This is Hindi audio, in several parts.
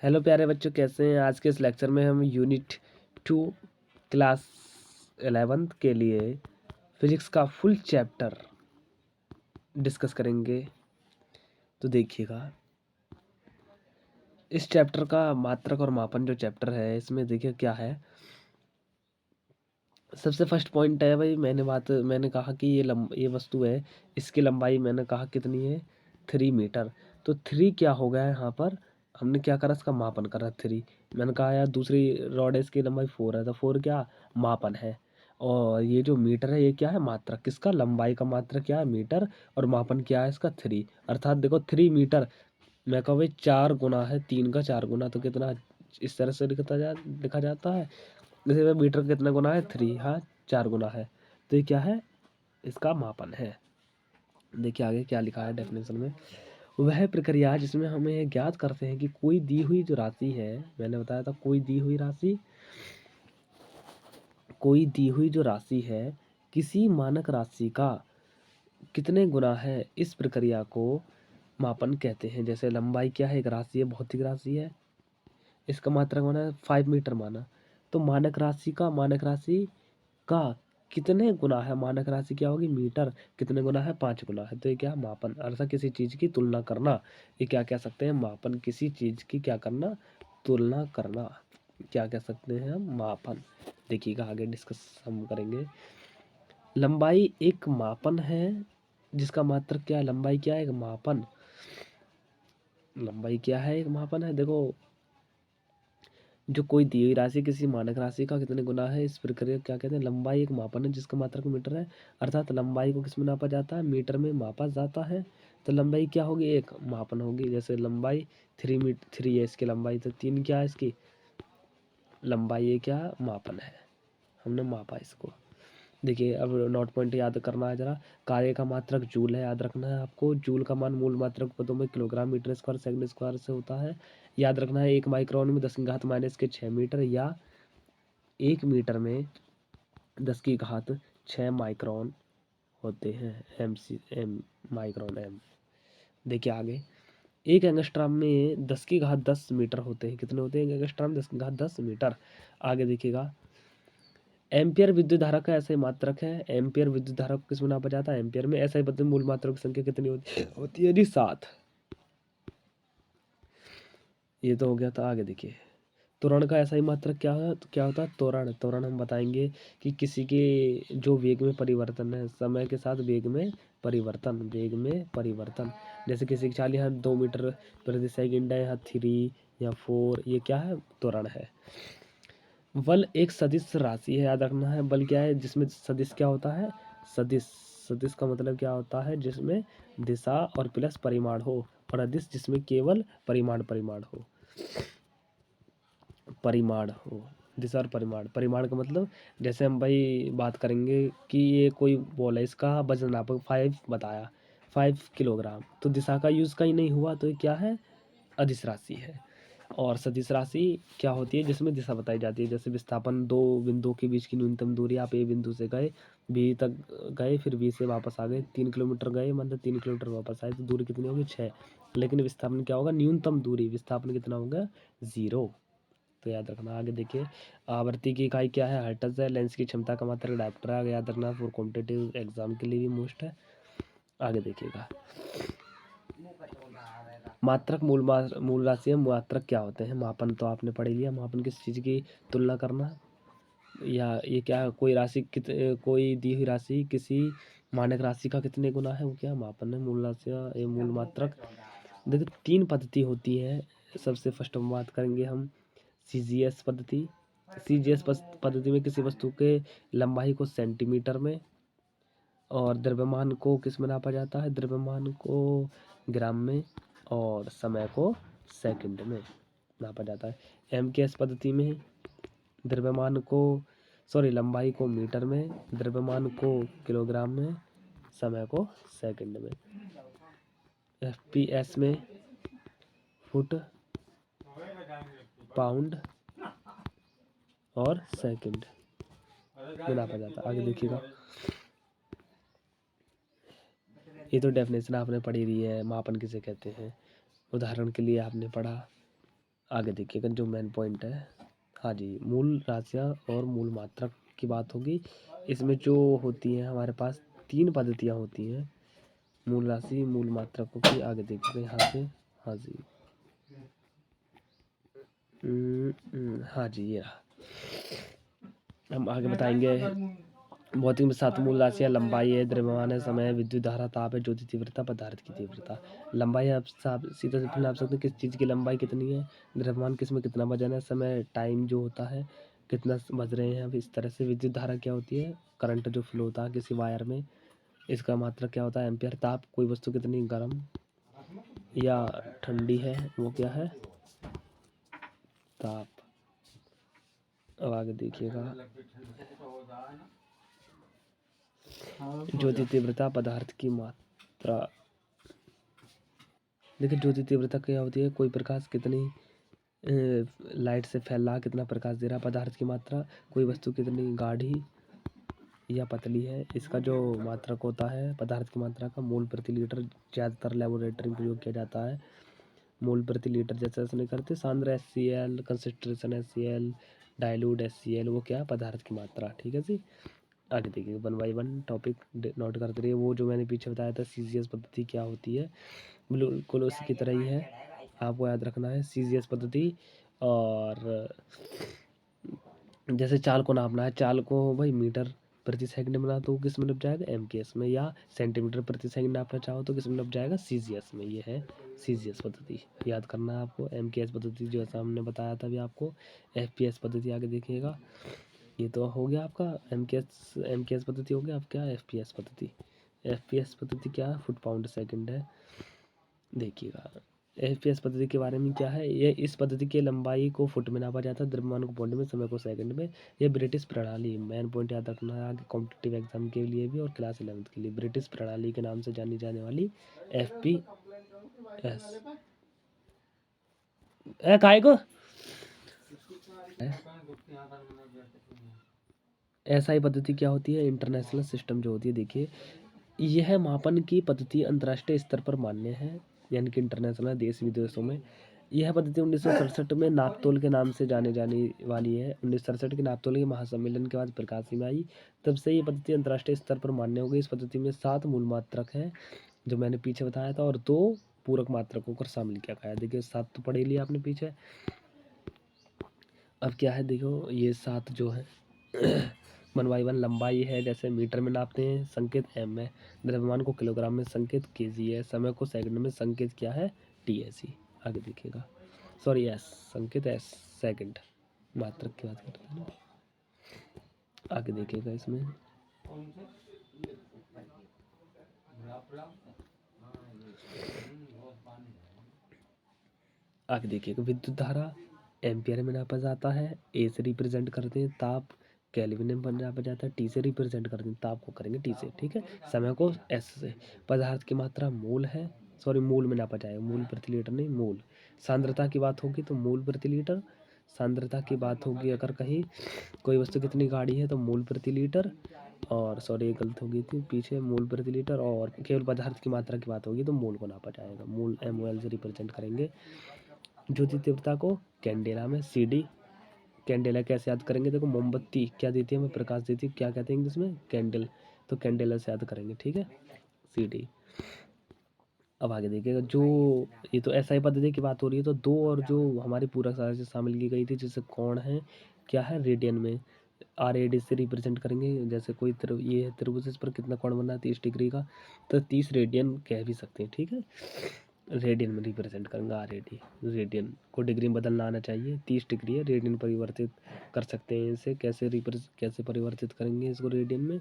हेलो प्यारे बच्चों, कैसे हैं। आज के इस लेक्चर में हम यूनिट 2 क्लास 11th के लिए फिजिक्स का फुल चैप्टर डिस्कस करेंगे। तो देखिएगा, इस चैप्टर का मात्रक और मापन जो चैप्टर है, इसमें देखिए क्या है। सबसे फर्स्ट पॉइंट है भाई, मैंने कहा कि ये वस्तु है, इसकी लंबाई मैंने कहा कितनी है, 3 मीटर। तो 3 क्या हो गया है यहाँ पर, हमने क्या करा, इसका मापन करा 3। मैंने कहा यार दूसरी रॉड है, इसकी लंबाई 4 है, तो 4 क्या मापन है। और ये जो मीटर है, ये क्या है मात्रक, किसका, लंबाई का मात्रक क्या है मीटर, और मापन क्या है इसका 3। अर्थात देखो 3 मीटर, मैं कहूँ भाई 4 गुना है, 3 का 4 गुना, तो कितना, इस तरह से लिखा जाता है। जैसे भाई मीटर कितना गुना है, 3, हाँ 4 गुना है। तो ये क्या है, इसका मापन है। देखिए आगे क्या लिखा है डेफिनेशन में, वह प्रक्रिया जिसमें हमें यह ज्ञात करते हैं कि कोई दी हुई जो राशि है, मैंने बताया था कोई दी हुई जो राशि है किसी मानक राशि का कितने गुना है, इस प्रक्रिया को मापन कहते हैं। जैसे लंबाई क्या है, एक राशि है, भौतिक राशि है, इसका मात्रक माना है 5 मीटर माना, तो मानक राशि का कितने गुना है, मानक राशि क्या होगी मीटर, कितने गुना है 5 गुना है। तो ये क्या, मापन, अर्थात किसी चीज़ की तुलना करना, ये क्या कह सकते हैं, मापन। किसी चीज़ की क्या करना, तुलना करना, क्या कह सकते हैं हम, मापन। देखिएगा आगे डिस्कस हम करेंगे। लंबाई एक मापन है जिसका मात्रक क्या है, लंबाई क्या है, एक मापन, लंबाई क्या है, एक मापन है। देखो, जो कोई दी हुई राशि किसी मानक राशि का कितने गुना है, इस प्रक्रिया क्या कहते हैं, लंबाई एक मापन है जिसका मात्रक मीटर है। अर्थात लंबाई को किस में नापा जाता है, मीटर में मापा जाता है। तो लंबाई क्या होगी, एक मापन होगी। जैसे लंबाई 3 है इसकी लंबाई, तो 3 क्या है इसकी लंबाई, ये क्या मापन है, हमने मापा इसको। देखिए अब नोट पॉइंट याद करना है जरा। कार्य का मात्रक जूल है, याद रखना है आपको। जूल का मान मूल मात्रक पदों में kilogram metre square second square से होता है। याद रखना है 1 माइक्रोन में 10⁻⁻6 मीटर, या 1 मीटर में 10⁻6 माइक्रोन होते हैं, एम माइक्रोन एम। देखिए आगे, 1 एंगस्ट्राम में 10⁻10 मीटर होते हैं, कितने होते हैं, 1 एंगस्ट्राम 10⁻10 मीटर। आगे देखिएगा, एम्पियर विद्युत धारा का ऐसा ही मात्रक है। एम्पियर विद्युत धारा को किस में नापा जाता है, एम्पियर में। ऐसा ही बदले मूल मात्रक की संख्या कितनी होती है जी, 7। ये तो हो गया था। आगे देखिए, त्वरण का ऐसा ही मात्रक क्या है, तो क्या होता है, त्वरण हम बताएंगे कि किसी के जो वेग में परिवर्तन है, समय के साथ वेग में परिवर्तन। जैसे किसी की चाल यहाँ 2 मीटर प्रति सेकंड है, यहाँ 3 या 4, ये क्या है, त्वरण है। बल एक सदिश राशि है, याद रखना है। बल क्या है, जिसमें सदिश क्या होता है, सदिश का मतलब क्या होता है, जिसमें दिशा और प्लस परिमाण हो, और अदिश जिसमें केवल परिमाण हो, दिशा और परिमाण का मतलब, जैसे हम भाई बात करेंगे कि ये कोई बॉल है, इसका वजन आपको 5 बताया, 5 किलोग्राम, तो दिशा का यूज़ कहीं नहीं हुआ, तो ये क्या है, अदिश राशि है। और सदिश राशि क्या होती है, जिसमें दिशा बताई जाती है। जैसे विस्थापन, 2 बिंदुओं के बीच की न्यूनतम दूरी, आप ए बिंदु से गए, बी तक गए, फिर बी से वापस आ गए, 3 किलोमीटर गए, मतलब 3 किलोमीटर वापस आए, तो दूरी कितनी होगी, 6। लेकिन विस्थापन क्या होगा, न्यूनतम दूरी, विस्थापन कितना होगा, 0। तो याद रखना। आगे देखिए, आवृत्ति की इकाई क्या है, हर्ट्ज है। लेंस की क्षमता का मात्रक डायप्टर है, याद रखना, फॉर कॉम्पिटिटिव एग्जाम के लिए भी मोस्ट है। आगे देखिएगा, मात्रक मूल राशि है, मात्रक क्या होते हैं, मापन तो आपने पढ़ लिया। मापन किस चीज़ की तुलना करना, या ये क्या है, कोई दी हुई राशि किसी मानक राशि का कितने गुना है, वो क्या मापन है। मूल राशि या मूल मात्रक, देखिए 3 पद्धति होती है। सबसे फर्स्ट हम बात करेंगे हम सीजीएस पद्धति। पद्धति में किसी वस्तु के लंबाई को सेंटीमीटर में, और द्रव्यमान को किस में नापा जाता है, द्रव्यमान को ग्राम में, और समय को सेकंड में नापा जाता है। एमकेएस पद्धति में द्रव्यमान को लंबाई को मीटर में, द्रव्यमान को किलोग्राम में, समय को सेकंड में। एफपीएस में फुट, पाउंड और सेकंड में नापा जाता है। आगे देखिएगा, ये तो डेफिनेशन आपने पढ़ी रही है, मापन किसे कहते हैं। उदाहरण के लिए आपने पढ़ा आगे देखिएगा जो मेन पॉइंट है। हाँ जी, मूल राशियाँ और मूल मात्रक की बात होगी। इसमें जो होती हैं हमारे पास 3 पद्धतियाँ होती हैं मूल राशि मूल मात्रकों की। आगे देखिएगा यहाँ पे। हाँ जी। हाँ जी, ये रहा। हम आगे बताएंगे। भौतिक में 7 मूल राशियाँ लंबाई है, द्रव्यमान है, समय है, विद्युत धारा, ताप है, ज्योति तीव्रता, पदार्थ की तीव्रता। लंबाई आप सीधा से नाप सकते हैं किस चीज़ की लंबाई कितनी है, द्रव्यमान किस में कितना वजन है, समय टाइम जो होता है कितना बज रहे हैं। अब इस तरह से विद्युत धारा क्या होती है, करंट जो फ्लो होता है किसी वायर में, इसका मात्रक क्या होता है एम्पियर। ताप कोई वस्तु कितनी गर्म या ठंडी है, वो क्या है ताप। अब आगे देखिएगा ज्योति तीव्रता, पदार्थ की मात्रा। देखिए ज्योति तीव्रता क्या होती है, कोई प्रकाश कितनी लाइट से फैल रहा, कितना प्रकाश दे रहा। पदार्थ की मात्रा, कोई वस्तु कितनी गाढ़ी या पतली है। इसका जो मात्रक होता है पदार्थ की मात्रा का मोल प्रति लीटर, ज़्यादातर लेबोरेटरी में प्रयोग किया जाता है। मोल प्रति लीटर जैसे ऐसे नहीं करते। सांद्र HCl, concentration HCl, dilute HCl, वो क्या है पदार्थ की मात्रा। ठीक है जी। आगे देखिए 1 बाई 1 टॉपिक नोट करते रहिए। वो जो मैंने पीछे बताया था CGS पद्धति क्या होती है, बिल्कुल उसी की तरह ही है, आपको याद रखना है CGS पद्धति। और जैसे चाल को नापना है, चाल को भाई मीटर प्रति सेकंड में ना तो किस में नप जाएगा MKS में, या सेंटीमीटर प्रति सेकंड नापना चाहो तो किस में नप जाएगा CGS में। ये है CGS पद्धति, याद करना है आपको। MKS पद्धति जो ऐसा हमने बताया था अभी आपको। FPS पद्धति आगे देखिएगा। ये तो हो गया आपका MKS पद्धति हो गया। अब क्या है FPS पद्धति। FPS पद्धति क्या है, फुट पाउंड सेकंड है। देखिएगा FPS पद्धति के बारे में क्या है, ये इस पद्धति की लंबाई को फुट में नापा जाता है, द्रव्यमान को पौंड में, समय को सेकंड में। ये ब्रिटिश प्रणाली, मेन पॉइंट याद रखना है आगे कॉम्पिटिटिव एग्जाम के लिए भी और क्लास 11th के लिए। ब्रिटिश प्रणाली के नाम से जानी जाने वाली FPS काय को SI पद्धति क्या होती है, इंटरनेशनल सिस्टम जो होती है। देखिए यह मापन की पद्धति अंतर्राष्ट्रीय स्तर पर मान्य है, यानी कि इंटरनेशनल, देश विदेशों में। यह पद्धति 1967 में नापतोल के नाम से जाने जाने वाली है। 1967 के नापतोल के महासम्मेलन के बाद प्रकाश में आई, तब से ये पद्धति अंतर्राष्ट्रीय स्तर पर मान्य हो गई। इस पद्धति में 7 मूल मात्रक हैं जो मैंने पीछे बताया था, और 2 पूरक मात्रकों को शामिल किया गया है। देखिए 7 तो पढ़ ही लिया आपने पीछे। अब क्या है देखो, ये 7 जो है 1 बाई 1 लंबाई है, जैसे मीटर में नापते हैं, संकेत M है। द्रव्यमान को किलोग्राम में, संकेत kg है। समय को सेकंड में, संकेत क्या है TSE। आगे देखिएगा, सॉरी S, संकेत S सेकंड, मात्रक की बात करते हैं ना। आगे देखिएगा इसमें आगे देखिएगा विद्युत धारा एम्पियर में नापा जाता है। A से रिप्रेजेंट करते हैं। ताप केल्विन में नापा जाता है। T से रिप्रेजेंट करते हैं, ताप को करेंगे T से। ठीक है। समय को S से। पदार्थ की मात्रा मूल है, सॉरी मूल में नापा जाएगा, मूल प्रति लीटर नहीं, मूल। सांद्रता की बात होगी तो मूल प्रति लीटर। सांद्रता की बात होगी अगर कहीं कोई वस्तु कितनी गाढ़ी है तो मूल प्रति लीटर। और सॉरी एक गलत हो गई थी पीछे, मूल प्रति लीटर। और केवल पदार्थ की मात्रा की बात होगी तो मूल को नापा जाएगा, मूल MOL से रिप्रेजेंट करेंगे। ज्योति तीव्रता को कैंडेला में CD। कैंडेला कैसे याद करेंगे, देखो मोमबत्ती क्या देती है हमें, प्रकाश देती है, क्या कहते हैं इंग्लिश में, कैंडल। तो कैंडेला से याद करेंगे। ठीक है, CD। अब आगे देखिएगा, जो ये तो SI पद्धति की बात हो रही है, तो 2 और जो हमारी पूरक सार से शामिल की गई थी, जैसे कोण है क्या है रेडियन में, RAD से रिप्रेजेंट करेंगे। जैसे कोई ये है त्रिभुज, इस पर कितना कोण बना है 30 डिग्री का, तो 30 रेडियन कह भी सकते हैं। ठीक है, रेडियन में रिप्रेजेंट करेंगे RAD। रेडियन को डिग्री में बदलना आना चाहिए, 30 डिग्री है, रेडियन परिवर्तित कर सकते हैं इसे। कैसे परिवर्तित करेंगे इसको रेडियन में,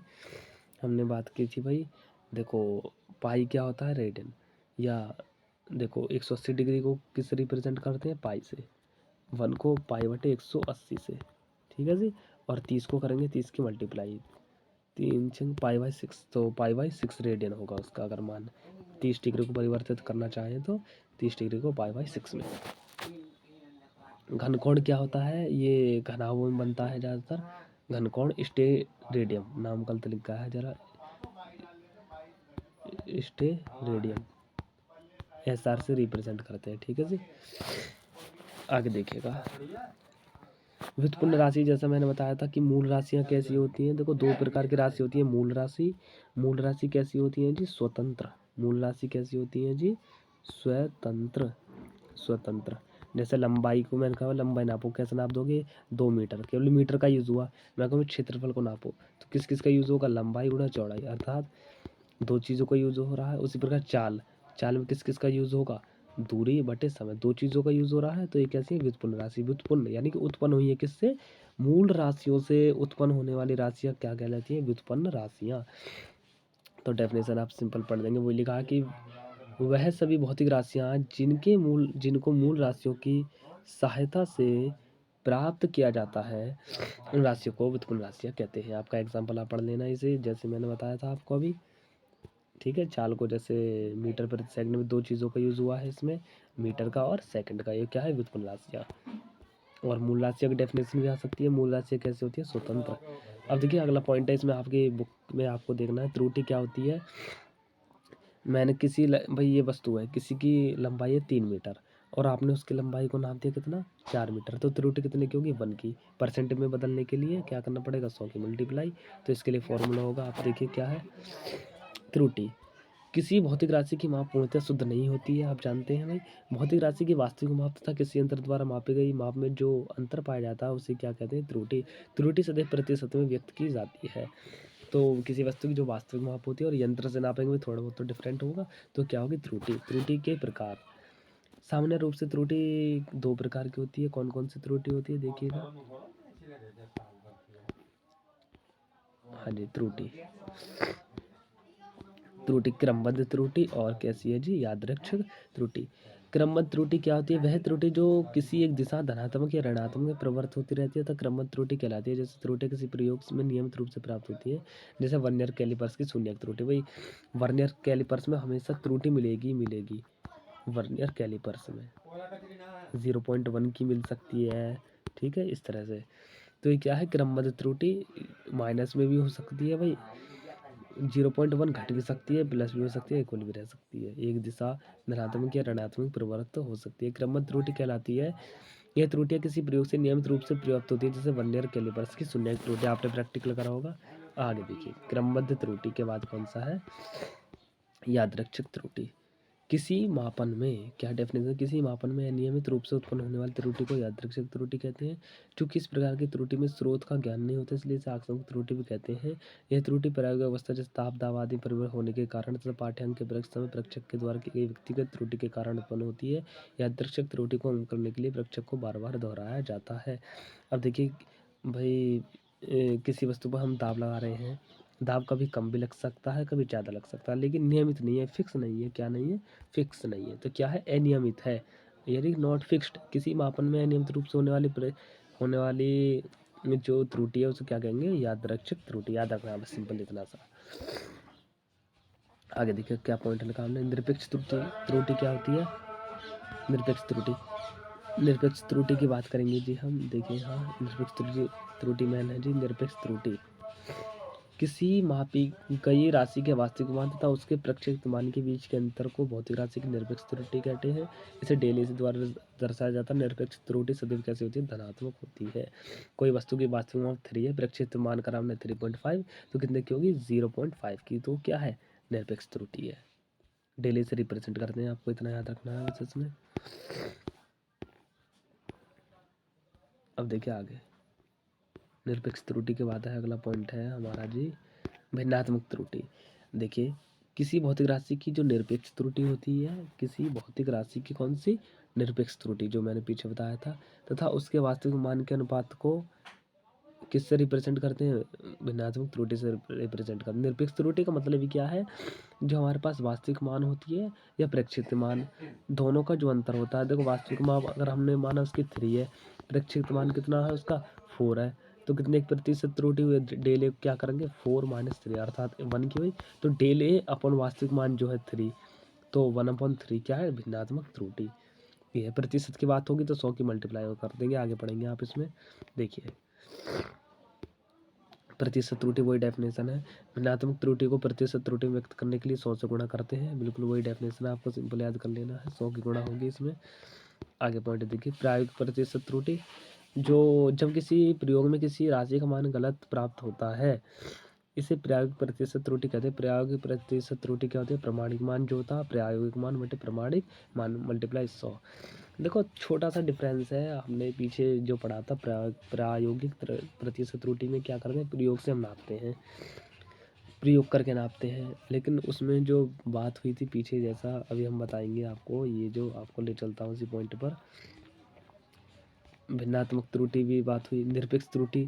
हमने बात की थी भाई। देखो पाई क्या होता है रेडियन, या देखो 180 डिग्री को किससे रिप्रेजेंट करते हैं, पाई से। 1 को पाई बटे 180 से। ठीक है जी। और 30 को करेंगे 30 की मल्टीप्लाई, 3 पाई/6, तो पाई/6 रेडियन होगा उसका अगर मान 30 डिग्री को परिवर्तित करना चाहें तो 30 डिग्री को पाई/6 में। घनकोण क्या होता है, ये घनाभों में बनता है ज़्यादातर। घनकोण स्टेरेडियम, नाम गलत लिखा है जरा, स्टेरेडियम SR से रिप्रेजेंट करते हैं। ठीक है जी। आगे देखिएगा, व्युत्पन्न राशि जैसा मैंने बताया था कि मूल राशियाँ कैसी होती हैं। देखो 2 प्रकार की राशि होती है। मूल राशि कैसी होती है जी? स्वतंत्र। मूल राशि कैसी होती है जी? स्वतंत्र। स्वतंत्र। जैसे लंबाई को मैंने कहा लंबाई नापो, कैसे नाप दोगे? 2 मीटर, केवल मीटर का यूज़ हुआ। मैं कहूँ क्षेत्रफल को नापो, तो किस किस का यूज़ होगा? लंबाई गुणा चौड़ाई, अर्थात 2 चीज़ों का यूज़ हो रहा है। उसी प्रकार चाल में किस किस का यूज़ होगा? दूरी बटे समय, 2 चीज़ों का यूज़ हो रहा है। तो ये कैसी है? व्युत्पन्न राशि। व्युत्पन्न यानी कि उत्पन्न हुई है किससे? मूल राशियों से उत्पन्न होने वाली राशियाँ क्या कहलाती हैं? व्युत्पन्न राशियाँ। तो डेफिनेशन आप सिंपल पढ़ देंगे। वो लिखा है कि वह सभी भौतिक राशियाँ जिनको मूल राशियों की सहायता से प्राप्त किया जाता है, उन राशियों को व्युत्पन्न राशियाँ कहते हैं। आपका एग्जाम्पल आप पढ़ लेना इसे, जैसे मैंने बताया था आपको अभी। ठीक है, चाल को जैसे मीटर प्रति सेकंड में 2 चीज़ों का यूज़ हुआ है इसमें, मीटर का और सेकंड का। ये क्या है? व्युत्पन्न राशियाँ। और मूल राशियों की डेफिनेशन भी आ सकती है। मूल राशियाँ कैसे होती है? स्वतंत्र। अब देखिए अगला पॉइंट है इसमें, आपकी बुक में आपको देखना है त्रुटि क्या होती है। मैंने भाई ये वस्तु है, किसी की लंबाई है 3 मीटर और आपने उसकी लंबाई को नाप दिया कितना? 4 मीटर। तो त्रुटि कितने की होगी? 1 की। परसेंट में बदलने के लिए क्या करना पड़ेगा? 100 की मल्टीप्लाई। तो इसके लिए फॉर्मूला होगा, आप देखिए क्या है? त्रुटि। किसी भौतिक राशि की माप पूर्णतः शुद्ध नहीं होती है, आप जानते हैं भाई। भौतिक राशि की वास्तविक माप तथा किसी यंत्र द्वारा मापी गई माप में जो अंतर पाया जाता है उसे क्या कहते हैं? त्रुटि। त्रुटि सदैव प्रतिशत में व्यक्त की जाती है। तो किसी वस्तु की जो वास्तविक माप होती है और यंत्र से नापेंगे थोड़ा बहुत तो डिफरेंट होगा, तो क्या होगी? त्रुटि। त्रुटि के प्रकार, सामान्य रूप से त्रुटि 2 प्रकार की होती है। कौन कौन सी त्रुटि होती है देखिएगा। हाँ जी, त्रुटि क्रमबद्ध त्रुटि और कैसी है जी? यादृच्छिक त्रुटि। क्रमबद्ध त्रुटि क्या होती है? वह त्रुटि जो किसी एक दिशा धनात्मक या ऋणात्मक में प्रवृत्त होती रहती है तो क्रमबद्ध त्रुटि कहलाती है। जैसे त्रुटि किसी प्रयोग में नियमित रूप से प्राप्त होती है, जैसे वर्नियर कैलिपर्स की शून्यक त्रुटि। भाई वर्नियर कैलिपर्स में हमेशा त्रुटि मिलेगी। वर्नियर कैलिपर्स में 0.1 की मिल सकती है। ठीक है, इस तरह से। तो ये क्या है? क्रमबद्ध त्रुटि माइनस में भी हो सकती है भाई, 0.1 घट भी सकती है, प्लस भी हो सकती है, इक्वल भी रह सकती है। एक दिशा धनात्मक या ऋणात्मक प्रवृत्त हो सकती है, क्रमबद्ध त्रुटि कहलाती है। यह त्रुटियां किसी प्रयोग से नियमित रूप से प्राप्त होती है, जैसे वर्नियर कैलिपर्स की शून्य त्रुटि। आपने प्रैक्टिकल करा होगा। आगे देखिए, क्रमबद्ध त्रुटि के बाद कौन सा है? यादृच्छिक त्रुटि। किसी मापन में क्या डेफिनेशन? किसी मापन में अनियमित रूप से उत्पन्न होने वाली त्रुटि को यादृच्छिक त्रुटि कहते हैं। चूंकि इस प्रकार की त्रुटि में स्रोत का ज्ञान नहीं होता, इसलिए इसे आकस्मिक त्रुटि भी कहते हैं। यह त्रुटि प्रायोगिक अवस्था जैसे ताप दाब आदि परिवर्तन होने के कारण तथा पाठ्यांक के परीक्षा में परीक्षक के द्वारा की गई व्यक्तिगत त्रुटि के कारण उत्पन्न होती है। यादृच्छिक त्रुटि को अंक करने के लिए परीक्षक को बार बार दोहराया जाता है। अब देखिए भाई, किसी वस्तु पर हम दाब लगा रहे हैं, दाब कभी कम भी लग सकता है, कभी ज़्यादा लग सकता है, लेकिन नियमित नहीं है, फिक्स नहीं है। क्या नहीं है? फिक्स नहीं है। तो क्या है? अनियमित है, यानी नॉट फिक्स्ड। किसी मापन में अनियमित रूप से होने वाली जो त्रुटि है उसे क्या कहेंगे? यादृच्छिक त्रुटि। याद रखना बस, सिंपल इतना सा। आगे देखिए क्या पॉइंट लिखा हमने। निरपेक्ष त्रुटि। त्रुटि क्या होती है? निरपेक्ष त्रुटि। निरपेक्ष त्रुटि की बात करेंगे जी हम। देखिए हाँ, निरपेक्ष त्रुटि मैन है जी निरपेक्ष त्रुटि। किसी मापी गई राशि के वास्तविक मान तथा उसके प्रक्षेपित मान के बीच के अंतर को भौतिक राशि की निरपेक्ष त्रुटि कहते हैं। इसे डेली से द्वारा दर्शाया जाता है। निरपेक्ष त्रुटि सदैव कैसे होती है? धनात्मक होती है। कोई वस्तु की वास्तविक मान 3 है, प्रक्षेपित मान करा हमने 3.5, तो कितने की होगी? 0.5 की। तो क्या है? निरपेक्ष त्रुटि है। डेली से रिप्रेजेंट करते हैं, आपको इतना याद रखना है बस इसमें। अब देखिए आगे, निरपेक्ष त्रुटि के बाद है अगला पॉइंट है हमारा जी भिन्नात्मक त्रुटि। देखिए किसी भौतिक राशि की जो निरपेक्ष त्रुटि होती है, किसी भौतिक राशि की कौन सी? निरपेक्ष त्रुटि, जो मैंने पीछे बताया था, तथा उसके वास्तविक मान के अनुपात को किससे रिप्रेजेंट करते हैं? भिन्नात्मक त्रुटि से रिप्रेजेंट करते हैं। निरपेक्ष त्रुटि का मतलब ही क्या है? जो हमारे पास वास्तविक मान होती है या प्रेक्षित मान, दोनों का जो अंतर होता है। देखो वास्तविक मान अगर हमने माना उसकी 3 है, प्रेक्षित मान कितना है उसका? 4 है, तो कितने प्रतिशत त्रुटि हुई? डेल ए क्या करेंगे? 4 माइनस 3 अर्थात 1 की हुई। तो डेल ए अपन वास्तविक मान जो है 3, तो 1/3 क्या है? भिन्नात्मक त्रुटि। ये है, प्रतिशत की बात होगी तो 100 की मल्टीप्लाई कर देंगे। आगे पढ़ेंगे आप इसमें। देखिए प्रतिशत त्रुटि वही डेफिनेशन है। भिन्नात्मक त्रुटि को प्रतिशत त्रुटि में व्यक्त करने के लिए 100 से गुणा करते हैं। बिल्कुल वही डेफिनेशन है, आपको सिंपल याद कर लेना है। 100 की गुणा होगी इसमें। आगे पॉइंट देखिए, प्रायोगिक प्रतिशत त्रुटि। जो जब किसी प्रयोग में किसी राशि का मान गलत प्राप्त होता है, इसे प्रायोगिक प्रतिशत त्रुटि कहते हैं। प्रायोगिक प्रतिशत त्रुटि क्या होती है? प्रमाणिक मान जो होता है, प्रायोगिक मान बटे प्रमाणिक मान मल्टीप्लाई 100। देखो छोटा सा डिफरेंस है, हमने पीछे जो पढ़ा था प्रायोगिक प्रतिशत त्रुटि में क्या करते हैं, प्रयोग से हम नापते हैं, प्रयोग करके नापते हैं, लेकिन उसमें जो बात हुई थी पीछे, जैसा अभी हम बताएंगे आपको, ये जो आपको ले चलता हूँ इसी पॉइंट पर, भिन्नात्मक त्रुटि भी बात हुई, निरपेक्ष त्रुटि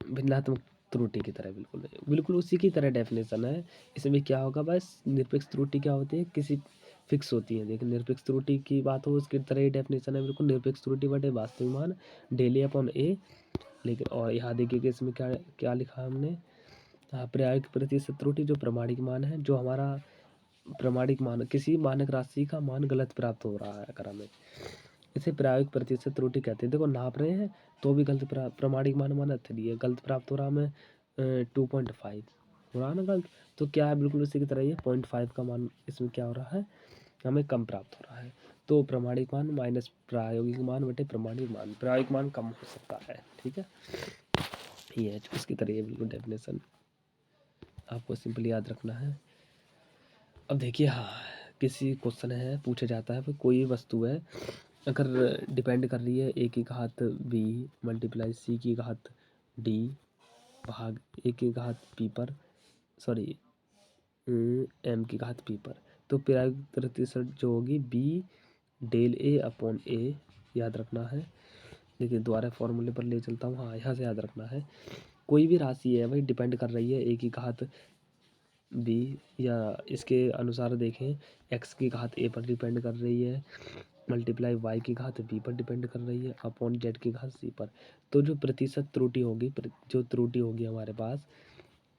भिन्नात्मक त्रुटि की तरह बिल्कुल बिल्कुल उसी की तरह डेफिनेशन है। इसमें क्या होगा, बस निरपेक्ष त्रुटि क्या होती है, किसी फिक्स होती है। देखिए निरपेक्ष त्रुटि की बात हो उसकी तरह ही डेफिनेशन है बिल्कुल, निरपेक्ष त्रुटि बटे वास्तविक मान डेल ए अपॉन ए। लेकिन और यहाँ देखिए कि इसमें क्या क्या लिखा हमने, प्रायोगिक प्रतिशत त्रुटि जो प्रमाणिक मान है, जो हमारा प्रमाणिक मान किसी मानक राशि का मान गलत प्राप्त हो रहा है अगर हमें, इसे प्रायोगिक प्रतिशत त्रुटि कहते हैं। देखो नाप रहे हैं तो भी गलत प्रमाणिक मान माना 3 है, गलत प्राप्त हो रहा हमें 2.5 हो रहा है ना गलत, तो क्या है बिल्कुल उसी की तरह ये 0.5 का मान इसमें क्या हो रहा है, हमें कम प्राप्त हो रहा है। तो प्रमाणिक मान माइनस प्रायोगिक मान बटे प्रमाणिक मान, प्रायोगिक मान कम हो सकता है, ठीक है, ये है इसकी तरह ये बिल्कुल डेफिनेशन आपको सिंपली याद रखना है। अब देखिए हाँ, किसी क्वेश्चन है पूछा जाता है कोई वस्तु है, अगर डिपेंड कर रही है ए की घात बी मल्टीप्लाई सी की घात डी भाग ए की घात पी पर, सॉरी एम की घात पी पर, तो प्रायोगिक प्रतिशत जो होगी बी डेल ए अपॉन ए, याद रखना है। देखिए दोबारा फॉर्मूले पर ले चलता हूँ, हाँ यहाँ से याद रखना है, कोई भी राशि है भाई डिपेंड कर रही है ए की घात बी, या इसके अनुसार देखें एक्स की घात ए पर डिपेंड कर रही है, मल्टीप्लाई वाई की घात बी पर डिपेंड कर रही है, अपॉन जेड की घात सी पर। तो जो प्रतिशत त्रुटि होगी, जो त्रुटि होगी हमारे पास,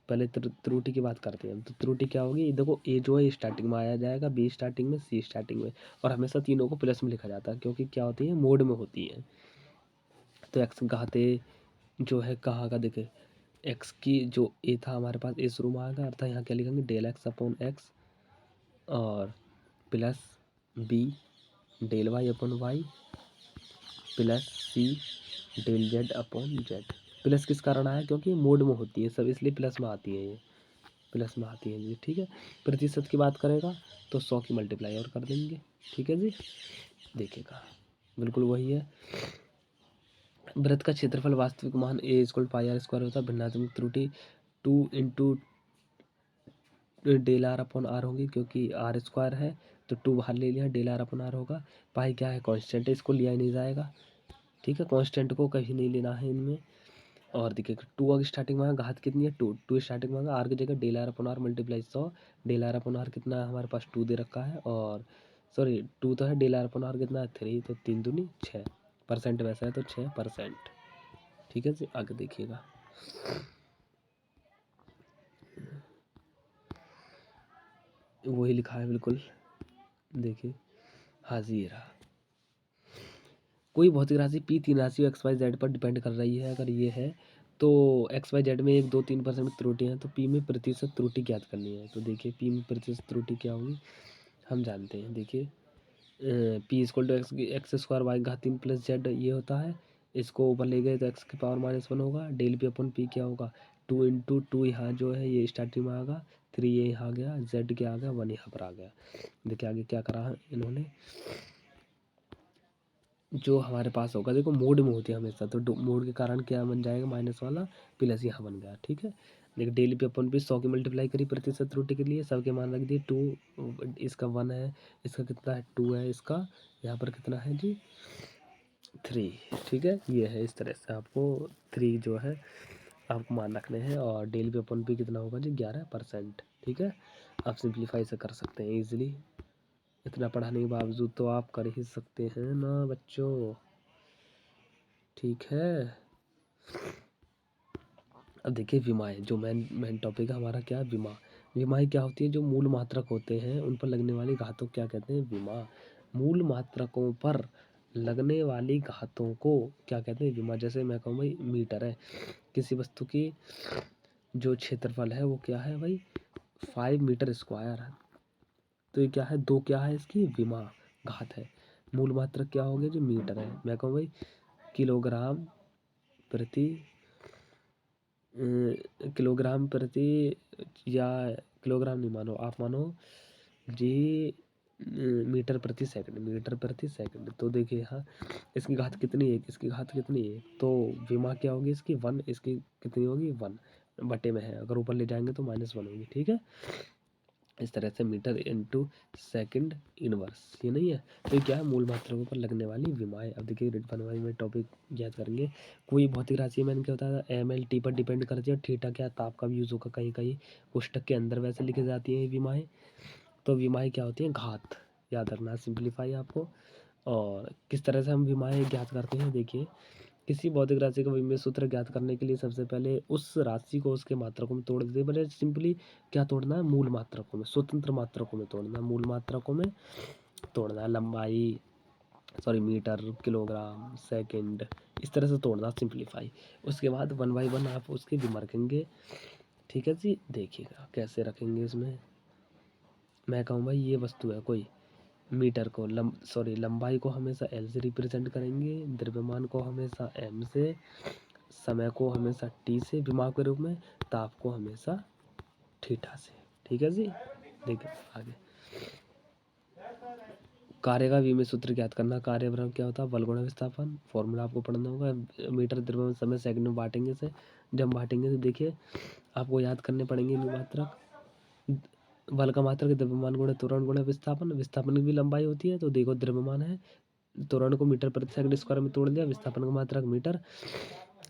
पहले त्रुटि की बात करते हैं। तो त्रुटि क्या होगी, देखो ए जो है स्टार्टिंग में आया जाएगा, बी स्टार्टिंग में, सी स्टार्टिंग में, और हमेशा तीनों को प्लस में लिखा जाता है क्योंकि क्या होती है, मोड में होती है। तो एक्स घात ए जो है कहाँ का, देखे एक्स की जो ए था हमारे पास ए शुरू में आएगा, अर्थात यहाँ क्या लिखेंगे डेल एक्स अपॉन एक्स, और plus B del Y upon Y, plus C del Z upon Z. Plus किस कारण आया, क्योंकि मोड में होती है सब, इसलिए प्लस में आती है, ये प्लस में आती है जी, ठीक है। प्रतिशत की बात करेगा तो 100 की मल्टीप्लाई और कर देंगे, ठीक है जी। देखिएगा बिल्कुल वही है, वृत्त का क्षेत्रफल वास्तविक मान A equal pi R square होता है, भिन्नात्मक त्रुटि 2 into del R upon R होगी, क्योंकि आर स्क्वायर है तो 2 बाहर ले लिया, डेल आर अपॉन आर होगा। पाई क्या है, कांस्टेंट है, इसको लिया ही नहीं जाएगा, ठीक है, कांस्टेंट को कहीं नहीं लेना है इनमें। और देखिए 2 अगर स्टार्टिंग में घात कितनी है, 2 स्टार्टिंग में आर की जगह del R upon R multiply 100, del R upon R कितना है हमारे पास 2 दे रखा है, और सॉरी 2 तो है, डेल आर अपॉन आर कितना है 3, तो 3 दूनी 6, परसेंट वैसा है तो 6%, ठीक है जी। आगे देखिएगा, वही लिखा है बिल्कुल, देखिए हाजी ये रहा, कोई भौतिक राशि पी 3 राशि एक्स वाई जेड पर डिपेंड कर रही है, अगर ये है तो एक्स वाई जेड में 1 2 3% त्रुटि है, तो पी में प्रतिशत त्रुटि ज्ञात करनी है। तो देखिए पी में प्रतिशत त्रुटि क्या होगी हम जानते हैं, देखिए P equal to X square Y घात 3 प्लस जेड ये होता है, इसको ऊपर ले गए तो एक्स की पावर -1 होगा, डेल पी अपन पी क्या होगा 2 इंटू 2 यहाँ जो है ये स्टार्टिंग में आएगा, 3 ये यहाँ आ गया, जेड क्या आ गया 1 यहाँ पर आ गया। देखिए आगे क्या करा है इन्होंने, जो हमारे पास होगा, देखो मोड में होती है हमेशा, तो मोड के कारण क्या बन जाएगा माइनस वाला, प्लस यहाँ बन गया, ठीक है। देखिए डेली पे अपन भी 100 की मल्टीप्लाई करी प्रतिशत त्रुटि के लिए, सबके मान रख दिए 2, इसका 1 है, इसका कितना है 2 है, इसका यहाँ पर कितना है जी 3, ठीक है। ये है इस तरह से आपको 3 जो है आपको मान रखने हैं, और डेली पे अपन भी कितना होगा जी 11%, ठीक है। आप सिंप्लीफाई से कर सकते हैं ईजिली, इतना पढ़ाने के बावजूद तो आप कर ही सकते हैं ना बच्चों, ठीक है। अब देखिए विमाएँ, जो मेन टॉपिक है हमारा क्या है, विमा। विमाएँ क्या होती है, जो मूल मात्रक होते हैं उन पर लगने वाली घातों को क्या कहते हैं, विमा। मूल मात्रकों पर लगने वाली घातों को क्या कहते हैं, विमा। जैसे मैं कहूँ भाई मीटर है, किसी वस्तु की जो क्षेत्रफल है वो क्या है भाई 5 मीटर स्क्वायर है, तो ये क्या है 2 क्या है इसकी विमा घात है। मूल मात्रक क्या हो गया जो मीटर है, मैं कहूँ भाई किलोग्राम प्रति किलोग्राम प्रति, या किलोग्राम नहीं मानो आप, मानो जी मीटर प्रति सेकंड, मीटर प्रति सेकंड। तो देखिए यहाँ इसकी घात कितनी है, इसकी घात कितनी है, तो विमा क्या होगी इसकी 1, इसकी कितनी होगी 1 बटे में है, अगर ऊपर ले जाएंगे तो -1 होगी, ठीक है। इस तरह से मीटर इंटू सेकंड इनवर्स, ये नहीं है। तो क्या है मूल मात्रकों पर लगने वाली विमाएं। अब देखिए रेट बनवाई में टॉपिक याद करेंगे। कोई भौतिक राशि मैंने क्या होता है एम एल टी पर डिपेंड करती है, और थीटा क्या ताप का भी यूज होगा कहीं कहीं पुस्तक के अंदर वैसे लिखी जाती है विमाएं। तो विमाएं क्या होती हैं घात, याद रखना सिंप्लीफाई आपको। और किस तरह से हम विमाएं ज्ञात करते हैं, देखिए किसी भौतिक राशि का विमीय सूत्र ज्ञात करने के लिए सबसे पहले उस राशि को उसके मात्रकों में तोड़ देते हैं। पहले सिंपली क्या तोड़ना है, मूल मात्रकों में, स्वतंत्र मात्रकों में तोड़ना है, मूल मात्रकों में तोड़ना है, लंबाई मीटर, किलोग्राम, सेकंड, इस तरह से तोड़ना सिंप्लीफाई। उसके बाद 1 बाई 1 आप उसके भी रखेंगे, ठीक है जी। देखिएगा कैसे रखेंगे इसमें, मैं कहूँ भाई ये वस्तु है कोई, मीटर को लंबाई को हमेशा एल से रिप्रेजेंट करेंगे, द्रव्यमान को हमेशा एम से, समय को हमेशा टी से विमा के रूप में, ताप को हमेशा थीटा से, ठीक है जी। देखिए आगे कार्य का विमीय सूत्र ज्ञात करना। कार्य बराबर क्या होता है बल गुणा विस्थापन, फॉर्मूला आपको पढ़ना होगा। मीटर द्रव्यमान समय सेकंड में बांटेंगे से, जब बांटेंगे तो देखिए आपको याद करने पड़ेंगे मात्रक, बल का मात्रक द्रव्यमान गुणा त्वरण गुणा विस्थापन, विस्थापन की भी लंबाई होती है। तो देखो द्रव्यमान है, त्वरण को मीटर प्रति सेकंड स्क्वायर में तोड़ दिया, विस्थापन का मात्रक मीटर,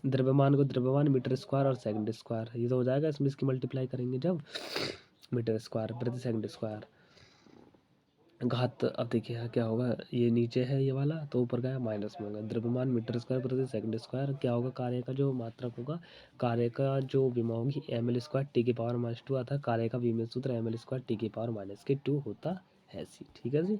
द्रव्यमान को द्रव्यमान मीटर स्क्वायर और सेकंड स्क्वायर, ये तो हो जाएगा। इसमें इसकी मल्टीप्लाई करेंगे जब मीटर स्क्वायर प्रति सेकंड स्क्वायर, घात। अब देखिए यहाँ क्या होगा, ये नीचे है ये वाला तो ऊपर गया माइनस में होगा, द्रव्यमान मीटर स्क्वायर प्रति सेकंड स्क्वायर क्या होगा, कार्य का जो मात्रक होगा, कार्य का जो विमा होगी एम एल स्क्वायर टी की पावर -2 आता है। कार्य का विमीय सूत्र एम एल स्क्वायर टी की पावर -2 होता है सी, ठीक है जी,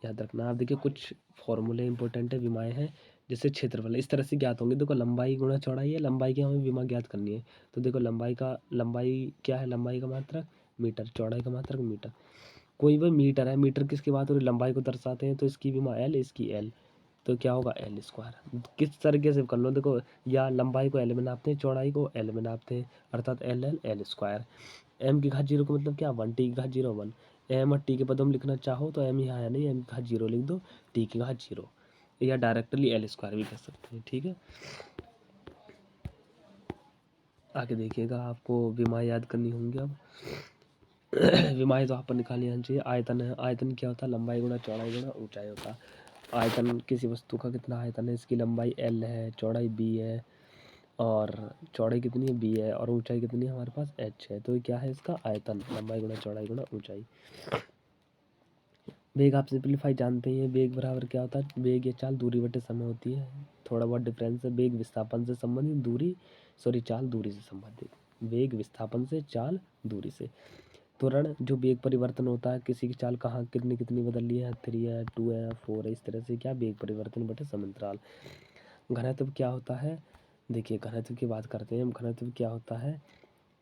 याद रखना। आप देखिए कुछ फॉर्मूले इंपॉर्टेंट है, विमाएं हैं जैसे क्षेत्रफल इस तरह से ज्ञात होंगे। देखो लंबाई गुणा चौड़ाई है, लंबाई की हमें विमा ज्ञात करनी है। तो देखो लंबाई क्या है, लंबाई का मात्रक मीटर, चौड़ाई का मात्रक मीटर। कोई भी मीटर है, मीटर किसकी बात हो रही है, लंबाई को दर्शाते हैं, तो इसकी विमा एल, इसकी एल, तो क्या होगा एल स्क्वायर। किस तरीके से कर लो देखो, या लंबाई को एल में नापते हैं, चौड़ाई को एल में नापते हैं, अर्थात L L L square. M की घात 0 का मतलब क्या 1, टी की घात 0 1। एम और टी के पदों में लिखना चाहो तो एम यहाँ है नहीं, एम की घात 0 लिख दो, टी की घात 0, या डायरेक्टली एल स्क्वायर भी कर सकते हैं, ठीक है। आगे देखिएगा आपको विमा याद करनी होंगी अब। विमाएं तो आप पर निकाली आनी चाहिए। आयतन है, आयतन क्या होता है लंबाई गुणा चौड़ाई गुणा ऊंचाई होता है। आयतन किसी वस्तु का कितना आयतन है, इसकी लंबाई एल है, चौड़ाई बी है, और चौड़ाई कितनी है बी है, और ऊंचाई कितनी है हमारे पास एच है। तो ये क्या है इसका आयतन, लंबाई गुणा चौड़ाई गुणा ऊंचाई। वेग आप सिंपलीफाई जानते हैं, वेग बराबर क्या होता है, वेग या चाल दूरी बटे समय होती है, थोड़ा बहुत डिफरेंस है। वेग विस्थापन से संबंधित, चाल दूरी से संबंधित, वेग विस्थापन से, चाल दूरी से। त्वरण जो वेग परिवर्तन होता है, किसी की चाल कहाँ कितनी कितनी बदल रही है, 3 है 2 है 4 है, इस तरह से क्या वेग परिवर्तन बटे समअंतराल। घनत्व क्या होता है, देखिए घनत्व की बात करते हैं हम। घनत्व क्या होता है,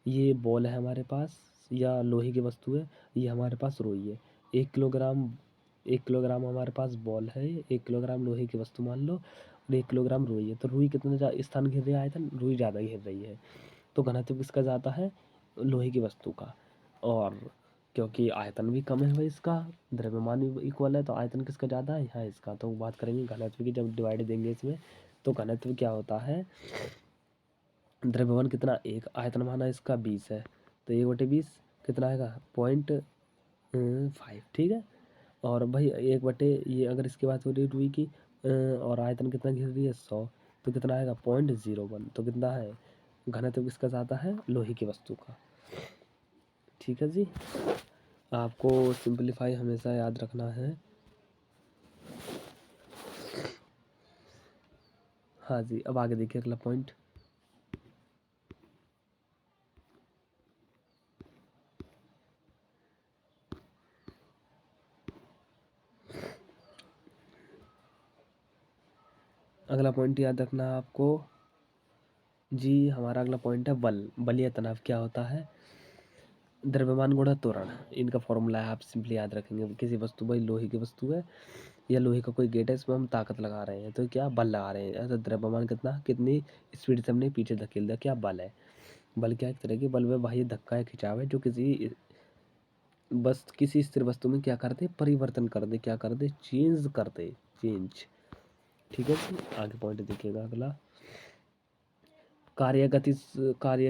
ये बॉल है हमारे पास या लोहे की वस्तु है, ये हमारे पास रोई है। 1 किलोग्राम हमारे पास बॉल है, 1 किलोग्राम लोहे की वस्तु मान लो, और 1 किलोग्राम रुई है। तो रुई कितना स्थान घेर रही है, आयतन रुई ज़्यादा घेर रही है, तो घनत्व किसका ज़्यादा है, लोहे की वस्तु का। और क्योंकि आयतन भी कम है भाई इसका, द्रव्यमान भी इक्वल है, तो आयतन किसका ज़्यादा है, यहाँ इसका। तो बात करेंगे घनत्व की, जब डिवाइड देंगे इसमें, तो घनत्व क्या होता है, द्रव्यमान कितना 1, आयतन माना इसका 20 है, तो 1/20 कितना आएगा 0.5, ठीक है। और भाई 1/, ये अगर इसकी बात हो रही है रुई की, और आयतन कितना घेर रही है 100, तो कितना आएगा 0.01। तो कितना है घनत्व किसका ज़्यादा है, लोहे की वस्तु का, ठीक है जी। आपको सिंपलीफाई हमेशा याद रखना है। हाँ जी, अब आगे देखिए अगला पॉइंट। अगला पॉइंट याद रखना है आपको जी, हमारा अगला पॉइंट है बल। बल या तनाव क्या होता है, द्रव्यमान गुणा त्वरण, इनका फॉर्मूला है, आप सिंपली याद रखेंगे। किसी वस्तु, भाई लोहे की वस्तु है, या लोहे का कोई गेट है, इसमें हम ताकत लगा रहे हैं, तो क्या बल लगा रहे हैं। तो द्रव्यमान कितनी स्पीड से हमने पीछे धकेल दिया, क्या बल है। बल क्या एक तरह की बल में बाह्य धक्का या खिंचाव है जो किसी स्थिर वस्तु में क्या कर दे, परिवर्तन कर दे, क्या कर दे, चेंज कर दे, चेंज। ठीक है जी, आगे पॉइंट देखिएगा अगला। कार्य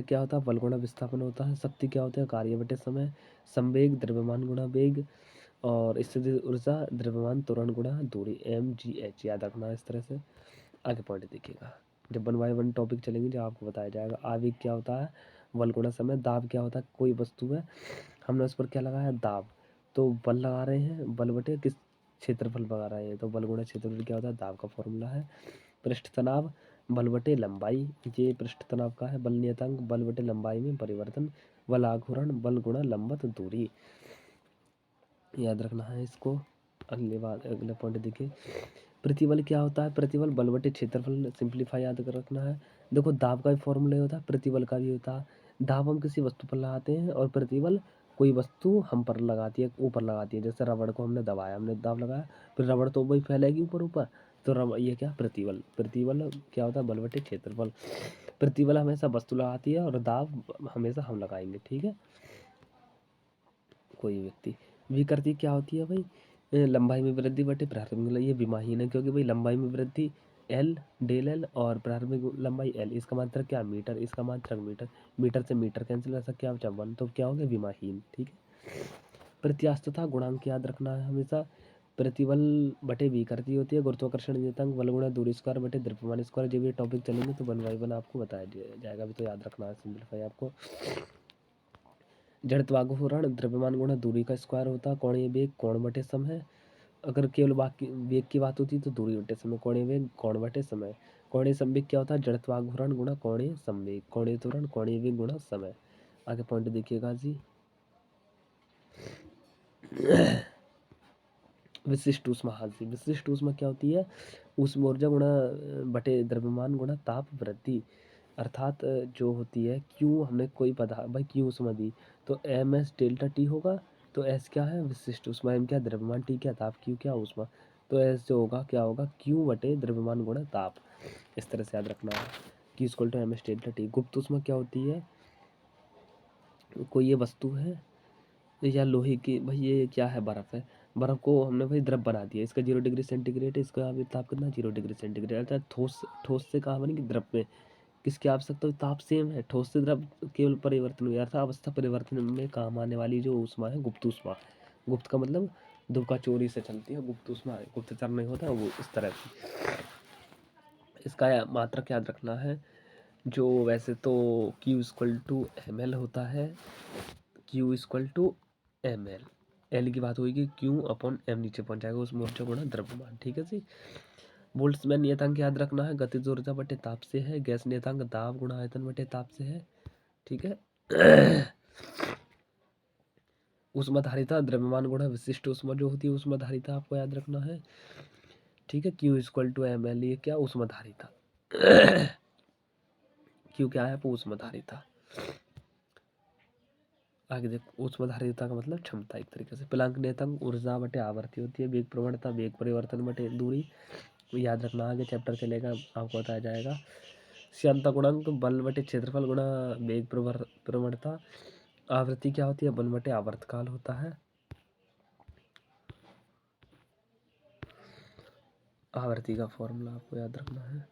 क्या होता है, बल गुणा विस्थापन होता है। शक्ति क्या होता है, कार्य बटे समय। संवेग द्रव्यमान गुणा वेग। और स्थितिज ऊर्जा द्रव्यमान त्वरण गुणा दूरी, mgh, याद रखना है इस तरह से। आगे पॉइंट देखिएगा, जब 1 बाय 1 टॉपिक चलेंगे जब आपको बताया जाएगा। आवेग क्या होता है, बल गुणा समय। दाब क्या होता है, कोई वस्तु है, हमने उस पर क्या लगाया, दाब, तो बल लगा रहे हैं, बल बटे किस क्षेत्रफल लगा रहे हैं, तो बल गुणा क्षेत्रफल क्या होता है, दाब का फॉर्मूला है। पृष्ठ तनाव बल बटे लंबाई, ये पृष्ठ तनाव का है। बल नियतांक बल बटे लंबाई में परिवर्तन। बल आघूर्ण बल गुणा लंबवत दूरी, याद रखना है इसको। अगले पॉइंट देखिए, प्रतिबल क्या होता है, प्रतिबल बल बटे क्षेत्रफल, सिंप्लीफाई याद कर रखना है। देखो दाब का भी फॉर्मूला होता है, प्रतिबल का भी होता है। दाब हम किसी वस्तु पर लगाते हैं और प्रतिबल कोई वस्तु हम पर लगाती है, ऊपर लगाती है। जैसे रबड़ को हमने दबाया, हमने दाब लगाया, फिर रबड़ तो वही फैलेगी ऊपर ऊपर, तो रबड़ ये क्या, प्रतिबल। प्रतिबल क्या होता है, बल बटे क्षेत्रफल। प्रतिबल हमेशा वस्तु लगाती है और दाब हमेशा हम लगाएंगे, ठीक है, कोई व्यक्ति। विकृति क्या होती है भाई, लंबाई में वृद्धि बटे प्रारंभिक, ये विमाहीन है क्योंकि भाई लंबाई में वृद्धि एल, डेल एल, और प्रारंभिक लंबाई एल, इसका मात्रक क्या, मीटर, इसका मात्रक मीटर। मीटर से मीटर कैंसिल, ऐसा क्या बचा, 1, तो क्या हो गया, विमाहीन। ठीक है, प्रत्यास्थता गुणांक याद रखना है हमेशा। प्रतिबल बटे विकृति होती है। गुरुत्वाकर्षण नियतांक बल गुणा दूरी स्क्वायर बटे द्रव्यमान स्क्वायर। जब ये टॉपिक चलेंगे तो 1 बाय 1 आपको बताया जाएगा, अभी तो याद रखना है, सिंपलीफाई आपको। जड़त्वाघूर्ण द्रव्यमान गुणा दूरी का स्क्वायर होता है। कोणीय वेग कोण बटे समय। अगर केवल बाकी वेग की बात होती तो दूरी बटे समय, कोणीय वेग कोण बटे समय। कोणीय संवेग क्या होता है, जड़त्वाघूर्ण गुणा कोणीय संवेग, कोणीय त्वरण कोणीय वेग गुणा समय। आगे पॉइंट देखिएगा जी, विशिष्ट ऊष्मा। हाँ जी, विशिष्ट ऊष्मा क्या होती है, ऊष्मा ऊर्जा गुणा बटे द्रव्यमान गुणा ताप वृद्धि। अर्थात जो होती है क्यू, हमने कोई पदार्थ भाई क्यू ऊष्मा दी, तो एम एस डेल्टा टी होगा। तो एस क्या है, विशिष्ट ऊष्मा। एम क्या, द्रव्यमान। टी क्या, ताप। क्यू क्या, ऊष्मा। तो एस जो होगा क्या होगा, क्यू बटे द्रव्यमान गुणा ताप। इस तरह से याद रखना है, Q equal to M S delta T. गुप्त ऊष्मा क्या होती है, कोई ये वस्तु है या लोहे की, भाई ये क्या है, बर्फ है। बर्फ को हमने भाई द्रव बना दिया, इसका 0 डिग्री सेंटीग्रेड है, इसका अभी ताप कितना, 0 डिग्री सेंटीग्रेड। अर्थात ठोस ठोस से कहाँ बनेगी, द्रव में। किसकी आवश्यकता, ताप सेम है, ठोस से द्रव केवल परिवर्तन हुआ, अर्थात अवस्था परिवर्तन में काम आने वाली जो ऊष्मा है, गुप्त ऊष्मा। गुप्त का मतलब दुबका चोरी से चलती है, गुप्त ऊष्मा गुप्तचर नहीं होता वो, इस तरह से। इसका मात्रक याद रखना है, जो वैसे तो Q equal to M L होता है, Q equal to M L. L की बात होगी, Q अपॉन एम नीचे पहुंच जाएगा, उस ऊर्जा गुणा द्रव्यमान। ठीक है जी, बोल्ट्जमैन नियतांक याद रखना है, गतिज ऊर्जा बटे ताप से है। गैस नियतांक दाब गुणा आयतन बटे ताप से है। ठीक है, ऊष्माधारिता द्रव्यमान गुणा विशिष्ट ऊष्मा जो होती है, ऊष्माधारिता आपको याद रखना है। ठीक है, Q equal to M L, ये क्या, ऊष्माधारिता। Q क्या है, ऊष्माधारिता। आगे देखो, ऊष्माधारिता का मतलब क्षमता एक तरीके से। प्लांक नियतांक ऊर्जा बटे आवृत्ति होती है। वेग प्रवणता वेग परिवर्तन बटे दूरी, याद रखना, आगे चैप्टर चलेगा आपको बताया जाएगा। श्यानता गुणांक बल बटे क्षेत्रफल गुणा वेग प्रवणता। आवृत्ति क्या होती है, बल बटे आवर्तकाल होता है। आवृत्ति का फॉर्मूला आपको याद रखना है।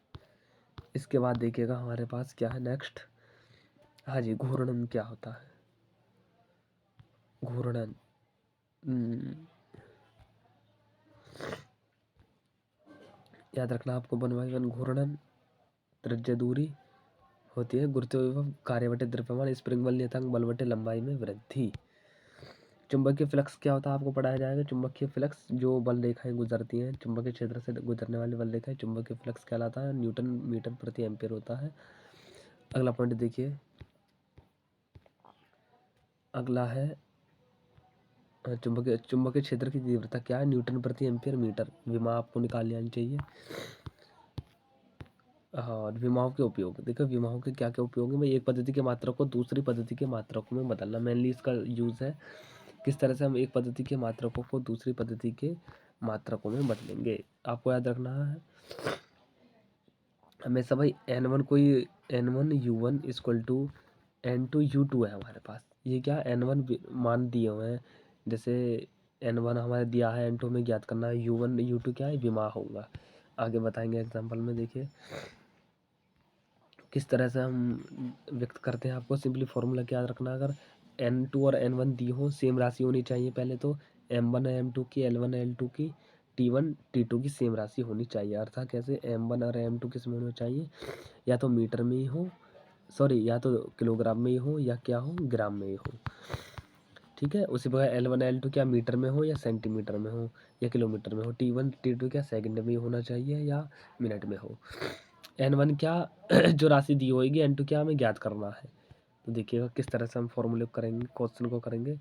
इसके बाद देखिएगा हमारे पास क्या है नेक्स्ट। हाँ जी, घूर्णन क्या होता है, घूर्णन। याद रखना आपको, 1 बाय 1 घूर्णन, त्रिज्या दूरी होती है। गुरुत्व विभव कार्य बटे द्रव्यमान। स्प्रिंग बल नियतांक बल बटे लंबाई में वृद्धि। चुंबकीय फ्लक्स क्या होता है आपको पढ़ाया जाएगा। चुंबकीय फ्लक्स जो बल रेखाएं गुजरती हैं, चुंबकीय क्षेत्र से गुजरने वाली बल रेखाएं चुंबकीय फ्लक्स कहलाता है। न्यूटन मीटर प्रति एम्पीयर होता है। अगला पॉइंट देखिए, अगला है चुंबकीय क्षेत्र की तीव्रता क्या है, न्यूटन प्रति एम्पीयर मीटर। विमा आपको निकाल आनी चाहिए। और विमाओं के उपयोग, देखो विमाओं के क्या क्या उपयोग है भाई, एक पद्धति के मात्रक को दूसरी पद्धति के मात्रकों में बदलना, मेनली इसका यूज है। किस तरह से हम एक पद्धति के मात्रकों को दूसरी पद्धति के मात्रकों में बदलेंगे। आपको याद रखना है हमेशा भाई n1 कोई n1 u1 equal to n2 u2 है हमारे पास। ये क्या n1 मान दिए हुए हैं, जैसे n1 हमारे दिया है, n2 में ज्ञात करना है, u1 u2 क्या है विमा होगा। आगे बताएंगे एग्जांपल में। देखिए किस तरह से हम व्यक्त करते हैं। आपको सिंपली फॉर्मूला क्या याद रखना है, अगर n2 और n1 दी हो, सेम राशि होनी चाहिए पहले तो, m1 m2 की, l1 l2 की, t1 t2 की सेम राशि होनी चाहिए। अर्थात कैसे, m1 और m2 किस में होना चाहिए, या तो मीटर में ही हो, सॉरी या तो किलोग्राम में ही हो, या क्या हो ग्राम में ही हो। ठीक है, उसी प्रकार L1 L2 क्या मीटर में हो या सेंटीमीटर में हो या किलोमीटर में हो। T1 T2 क्या सेकंड में होना चाहिए या मिनट में हो। N1 क्या जो राशि दी होगी, N2 क्या हमें ज्ञात करना है। तो देखिएगा किस तरह से हम फॉर्मूले करेंगे, क्वेश्चन को करेंगे।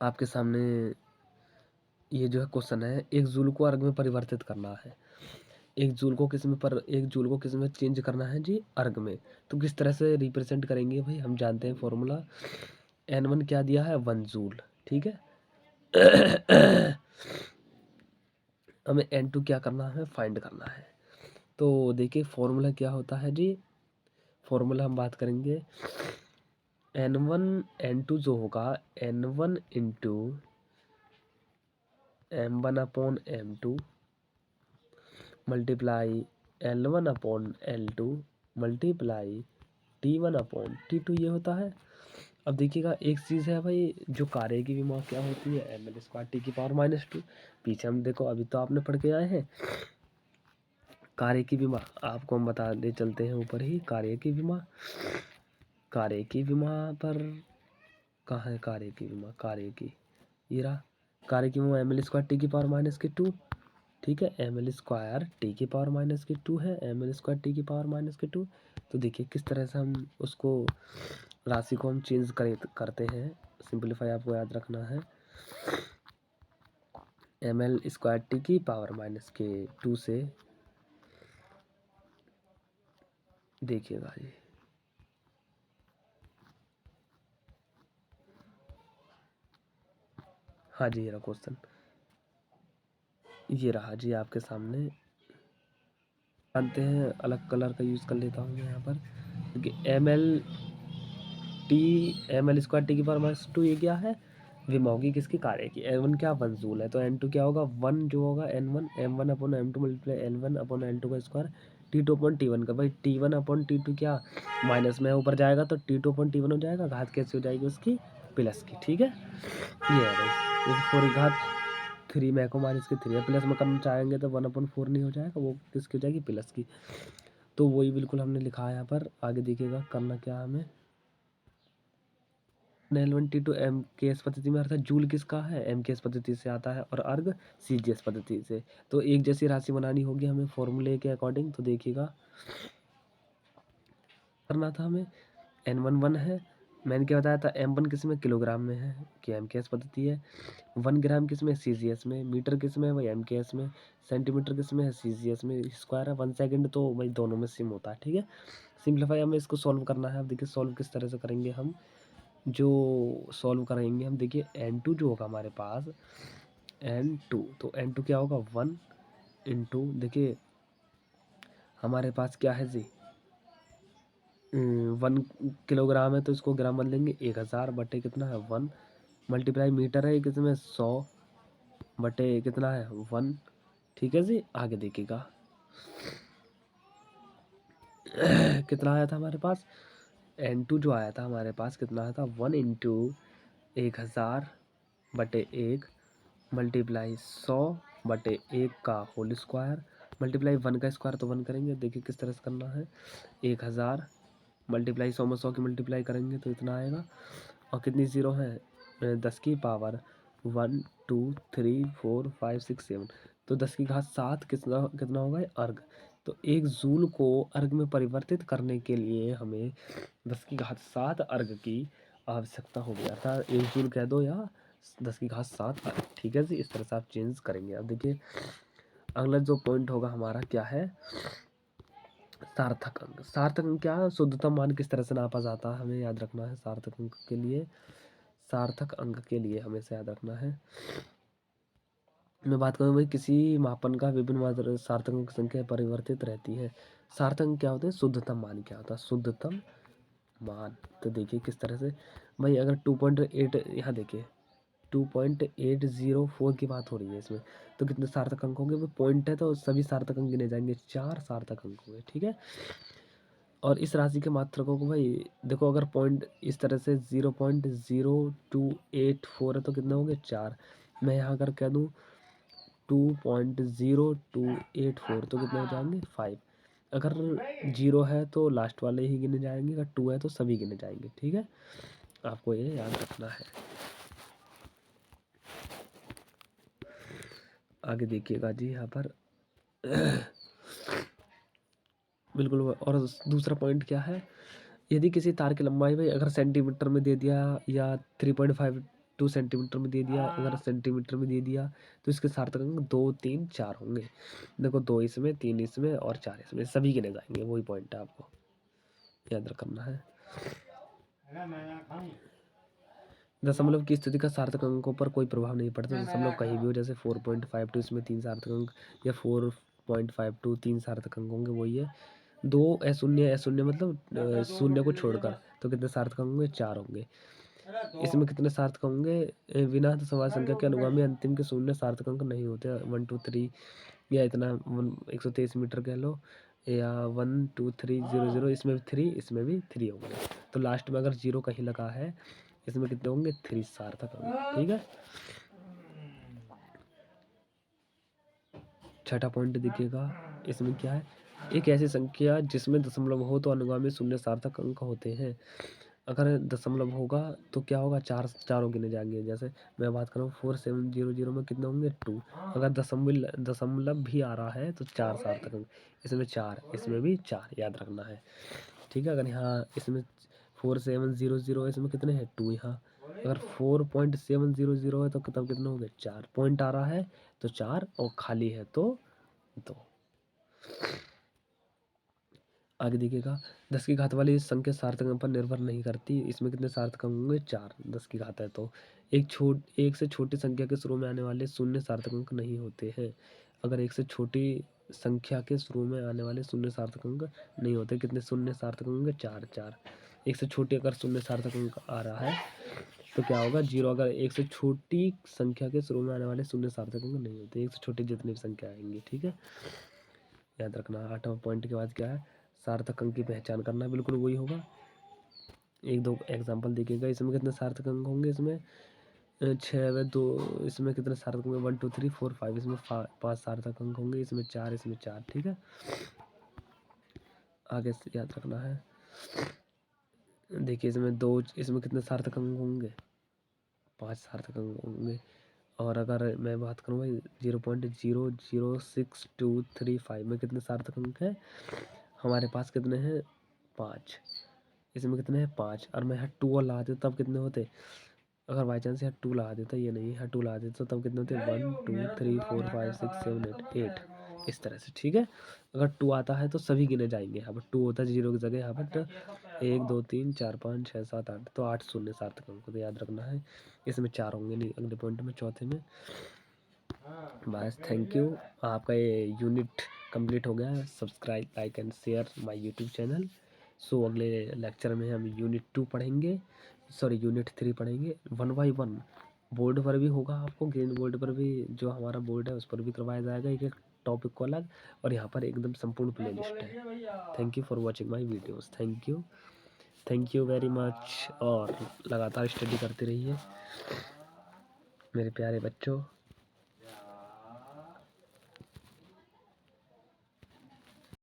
आपके सामने ये जो है क्वेश्चन है, एक जूल को अर्ग में परिवर्तित करना है। एक जूल को किस में चेंज करना है जी, अर्ग में। तो किस तरह से रिप्रेजेंट करेंगे भाई, हम जानते हैं फॉर्मूला। N1 क्या दिया है, 1 जूल। ठीक है हमें N2 क्या करना है, फाइंड करना है। तो देखिए फॉर्मूला क्या होता है जी, फॉर्मूला हम बात करेंगे N1 N2 जो होगा, N1 into M1 upon M2 multiply L1 upon L2 multiply T1 upon T2 ये होता है। अब देखिएगा एक चीज़ है भाई, जो कार्य की विमा क्या होती है, ml स्क्वायर टी की पावर -2। पीछे हम देखो, अभी तो आपने पढ़ के आए हैं कार्य की विमा। आपको हम बता दे चलते हैं ऊपर ही, कार्य की विमा पर कहाँ है कार्य की विमा, कार्य की ये रहा, कार्य की विमा ml स्क्वायर टी की पावर -2। ठीक है, ml स्क्वायर टी की पावर -2 है, ml स्क्वायर टी की पावर -2। तो देखिए किस तरह से हम उसको राशि को हम चेंज करते हैं। सिंपलीफाई आपको याद रखना है, ml स्क्वायर टी की पावर -2 से, देखिएगा ये हाँ जी, ये रहा क्वेश्चन, ये रहा जी आपके सामने। जानते हैं अलग कलर का यूज़ कर लेता हूँ मैं यहाँ पर, क्योंकि ml स्क्वायर टी की पावर -2 ये क्या है, विमा होगी किसकी, कार्य की। N1 क्या 1 जूल है, तो N2 क्या होगा, 1 जो होगा N1 M1 upon M2 multiply L1 upon L2 का स्क्वायर T2 अपॉन T1 का। भाई T1 अपॉन T2 क्या माइनस में ऊपर जाएगा तो T2 अपॉन T1 हो जाएगा, घात कैसे हो जाएगी उसकी, प्लस की। ठीक है, ये है भाई, जैसे 4 की घात 3 में को माइनस की 3 है, प्लस में करना चाहेंगे तो 1/4 नहीं हो जाएगा, वो किसकी हो जाएगी, प्लस की। तो वही बिल्कुल हमने लिखा है यहाँ पर। आगे देखिएगा करना क्या है हमें, L1T2 एम के एस पद्धति में, अर्थात जूल किसका है, एम के एस पद्धति से आता है, और अर्ग सी जी एस पद्धति से। तो एक जैसी राशि बनानी होगी हमें फॉर्मूले के अकॉर्डिंग। तो देखिएगा करना था हमें, N1 1 है, मैंने क्या बताया था, M1 किस में, किलोग्राम में है कि एम के एस पद्धति है, 1 ग्राम किस में, सी जी एस में, मीटर किस में है भाई, एम के एस में, सेंटीमीटर किस में है, सी जी एस में, स्क्वायर है 1 सेकेंड, तो भाई दोनों में सेम होता है। ठीक है, सिंप्लीफाई हमें इसको सॉल्व करना है। अब देखिए सॉल्व किस तरह से करेंगे हम, जो सॉल्व करेंगे हम, देखिए N2 जो होगा हमारे पास, N2, तो N2 क्या होगा 1 इंटू, देखिए हमारे पास क्या है जी, 1 किलोग्राम है तो इसको ग्राम बदलेंगे, 1000 बटे कितना है 1, मल्टीप्लाई मीटर है कितने 100 बटे कितना है 1। ठीक है जी, आगे देखिएगा कितना आया था हमारे पास, N2 जो आया था हमारे पास कितना आया था, 1 इंटू 1000 बटे 1 मल्टीप्लाई 100 बटे 1 का होल स्क्वायर मल्टीप्लाई 1 का स्क्वायर, तो 1 करेंगे। देखिए किस तरह से करना है, 1000 मल्टीप्लाई 100 में 100 की मल्टीप्लाई करेंगे तो इतना आएगा, और कितनी ज़ीरो है, 10 की पावर 1 2 3 4 5 6 7, तो 10 की घात 7 कितना कितना होगा अर्ग। तो एक जूल को अर्ग में परिवर्तित करने के लिए हमें 10 की घात 7 अर्ग की आवश्यकता होगी, अर्थात एक जूल कह दो या 10 की घात 7 अर्ग। ठीक है जी, इस तरह से आप चेंज करेंगे। अब देखिए अगला जो पॉइंट होगा हमारा क्या है, सार्थक अंक। सार्थक अंक क्या है, शुद्धतम मान किस तरह से नापा जाता है, हमें याद रखना है। सार्थक अंक के लिए, सार्थक अंक के लिए हमें से याद रखना है, मैं बात करूँ भाई, किसी मापन का विभिन्न मात्रा सार्थक अंक संख्या परिवर्तित रहती है। सार्थक अंक क्या होते हैं? शुद्धतम मान क्या होता है? शुद्धतम मान। तो देखिए किस तरह से भाई, अगर 2.8 यहाँ देखिए 2.804 की बात हो रही है इसमें, तो कितने सार्थक अंक होंगे? वो पॉइंट है तो सभी सार्थक अंक गिने जाएंगे, 4 सार्थक अंक होंगे, ठीक है। और इस राशि के मात्रकों को भाई देखो, अगर पॉइंट इस तरह से 0.0284 है तो कितने होंगे? 4। मैं यहाँ अगर कह दूँ 2.0284 तो कितने हो जाएंगे? 5। अगर 0 है तो लास्ट वाले ही गिने जाएंगे, अगर 2 है तो सभी गिने जाएंगे, ठीक है। आपको ये याद रखना है। आगे देखिएगा जी यहाँ पर बिल्कुल। और दूसरा पॉइंट क्या है? यदि किसी तार की लंबाई भाई अगर सेंटीमीटर में दे दिया या 3.52 सेंटीमीटर में दे दिया, अगर सेंटीमीटर में दे दिया तो इसके सार्थक अंक 2, 3, 4 होंगे। देखो 2 इसमें, 3 इसमें और 4 इसमें, सभी गिने जाएंगे। वही पॉइंट है, आपको याद रखना है। दशमलव की स्थिति का सार्थक अंकों पर कोई प्रभाव नहीं पड़ता। दशमलव कहीं भी हो, जैसे 4.52 इसमें 3 सार्थक अंक या 4.52 3 सार्थक अंक होंगे, वही है। 2 अशून्य, अशून्य मतलब शून्य को छोड़कर, तो कितने सार्थक होंगे? 4 होंगे। इसमें कितने सार्थक होंगे? बिना दशमलव संख्या के अनुगामी अंतिम के शून्य सार्थक अंक नहीं होते। 1 2 3 या इतना 123 मीटर कह लो, या 1 2 3 0 0, इसमें भी 3, इसमें भी 3 होंगे। तो लास्ट में अगर 0 कहीं लगा है, इसमें कितने होंगे? 3 सार्थक होंगे, ठीक है। छठा पॉइंट देखिएगा, इसमें क्या है? एक ऐसी संख्या जिसमें दशमलव हो तो अनुगामी शून्य सार्थक अंक होते हैं। अगर दशमलव होगा तो क्या होगा? 4 चारों गिने जाएंगे। जैसे मैं बात करूँ 4700 में कितने होंगे? 2। अगर दशमलव भी आ रहा है तो 4 सार्थक अंक, इसमें 4, इसमें भी 4, याद रखना है, ठीक है। अगर यहाँ इसमें 4700 इसमें कितने हैं? 2 यहाँ। अगर 4.700 है तो तब कितने हो गए? 4। पॉइंट आ रहा है तो 4 और खाली है तो 2। आगे देखिएगा, 10 की घात वाली संख्या सार्थक अंक पर निर्भर नहीं करती। इसमें कितने सार्थक अंक होंगे? 4। 10 की घात है तो एक से छोटी संख्या के शुरू में आने वाले शून्य सार्थक अंक नहीं होते हैं। अगर एक से छोटी संख्या के शुरू में आने वाले शून्य सार्थक अंक नहीं होते, कितने शून्य सार्थक होंगे? 4 4। एक से छोटी अगर शून्य सार्थक अंक आ रहा है तो क्या होगा? 0। अगर एक से छोटी संख्या के शुरू में आने वाले शून्य सार्थक अंक नहीं होते, एक से छोटी जितनी भी संख्या आएंगी, ठीक है, याद रखना। 8वां पॉइंट के बाद क्या है? सार्थक अंक की पहचान करना। बिल्कुल वही होगा। एक दो एग्जांपल देखिएगा, इसमें कितने सार्थक अंक होंगे? इसमें 6 व 2, इसमें कितने सार्थक होंगे? 1 2 3 4 5, इसमें 5 सार्थक अंक होंगे, इसमें 4, इसमें 4, ठीक है। आगे से याद रखना है। देखिए इसमें 2, इसमें कितने सार्थक अंक होंगे? 5 सार्थक अंक होंगे। और अगर मैं बात करूँ भाई 0.00623 में कितने सार्थक अंक है हमारे पास? कितने हैं? 5। इसमें कितने हैं? 5। और मैं यहाँ 2 और लगा देता तब कितने होते? अगर बाई चांस यहाँ 2 लगा देता, ये नहीं, यहाँ 2 लगा देता तब कितने होते? 1 2 3 4 5 6 7 8, इस तरह से, ठीक है। अगर 2 आता है तो सभी गिने जाएंगे। यहाँ पर 2 होता है 0 की जगह, यहाँ पर 1 2 3 4 5 6 7 8, तो 8 शून्य सार्थक अंक तो याद रखना है। इसमें 4 होंगे नहीं, अगले पॉइंट में, चौथे में। बस थैंक यू। आपका ये यूनिट कंप्लीट हो गया। Subscribe, like and share my YouTube channel. So अगले लेक्चर में हम यूनिट 2 पढ़ेंगे, सॉरी यूनिट 3 पढ़ेंगे 1 बाई 1। बोर्ड पर भी होगा, आपको ग्रीन बोर्ड पर भी, जो हमारा बोर्ड है उस पर भी करवाया जाएगा, एक एक टॉपिक को अलग, और यहाँ पर एकदम संपूर्ण प्ले लिस्ट है। Thank you for watching my videos. Thank you very much. और लगातार स्टडी करते रहिए मेरे प्यारे बच्चों।